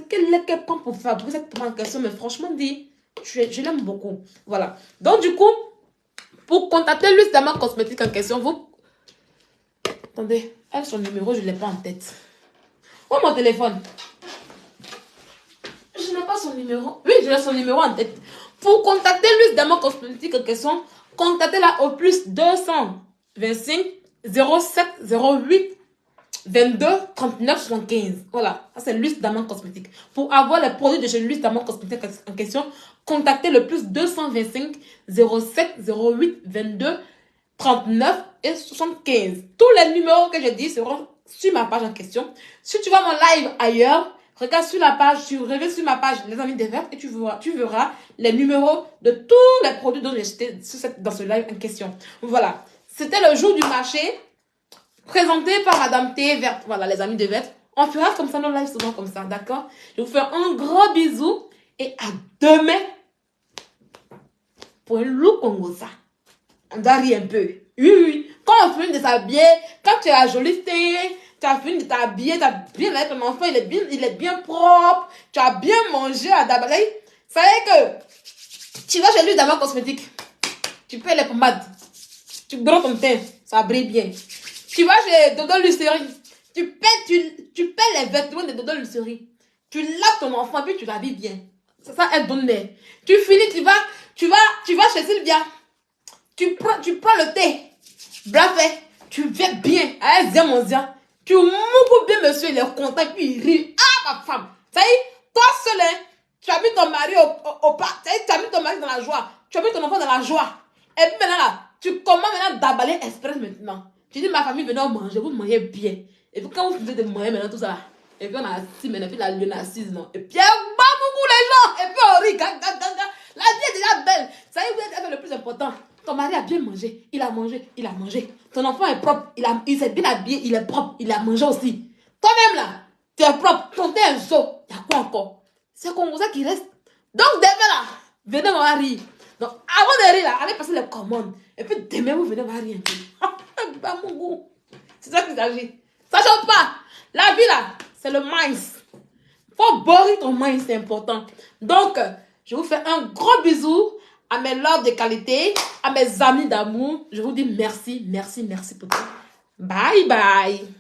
quel lait qu'elle prend pour fabriquer cette pommade en question. Mais franchement dit, je l'aime beaucoup. Voilà. Donc du coup, pour contacter Luce Diamond Cosmétique en question, vous... Attendez, elle, son numéro, je ne l'ai pas en tête. Où est mon téléphone? Je n'ai pas son numéro. Oui, j'ai son numéro en tête. Pour contacter Luce Diamond Cosmétique en question, contactez-la au plus 225 07 08 22 39 75. Voilà, ça c'est Luce Diamond Cosmétique. Pour avoir les produits de chez Luce Diamond Cosmétique en question, contactez le plus 225 07 08 22 39 et 75. Tous les numéros que j'ai dit seront sur ma page en question. Si tu vois mon live ailleurs, regarde sur la page, tu reviens sur ma page Les Amis des Vertes et tu verras les numéros de tous les produits dont j'ai cité dans ce live en question. Voilà. C'était le jour du marché présenté par Madame T Verte. Voilà, les Amis des Vertes. On fera comme ça nos lives souvent comme ça, d'accord? Je vous fais un gros bisou et à demain pour un look comme ça. On doit rire un peu. Oui. Quand on finit de s'habiller, quand tu as un joli teint, tu as fini de t'habiller, tu as bien lavé ton enfant, il est bien propre, tu as bien mangé à Dabalay. Ça veut dire que tu vas chez lui d'abord cosmétique, tu payes les pommades, tu brosses ton teint, ça brille bien. Tu vas chez Dodo Lucerie, tu payes les vêtements de Dodo Lucerie, tu laves ton enfant puis tu l'habilles bien. C'est ça être bonne mère. Tu finis, tu vas chez Sylvia, tu prends le thé, fait, tu viens bien, avec mon Zia. Tu mouques bien, monsieur, il est content, puis il rit. Ah, ma femme. Ça y est, toi seul, hein, tu as mis ton mari au pas. Ça y est, tu as mis ton mari dans la joie. Tu as mis ton enfant dans la joie. Et puis maintenant, là, tu commences maintenant d'emballer express maintenant. Tu dis, ma famille, venez manger, vous mangez bien. Et puis quand vous faites de manger maintenant, tout ça, et puis on a assis maintenant, puis la lune assise, non. Et puis, bah, beaucoup les gens. Et puis on rit, la vie est déjà belle. Ça y est, vous êtes le plus important. Ton mari a bien mangé, il a mangé. Ton enfant est propre, il s'est bien habillé, il est propre, il a mangé aussi. Toi-même là, tu es propre, ton thé est chaud. Il y a quoi encore? C'est comme ça qui reste. Donc demain là, venez voir rire. Donc avant de rire là, allez passer les commandes. Et puis demain vous venez voir rire un peu. C'est ça qu'il s'agit. Ça change pas. La vie là, c'est le mind. Faut boire ton mind, c'est important. Donc, je vous fais un gros bisou à mes lords de qualité, à mes amis d'amour. Je vous dis merci, merci, merci pour tout. Bye bye.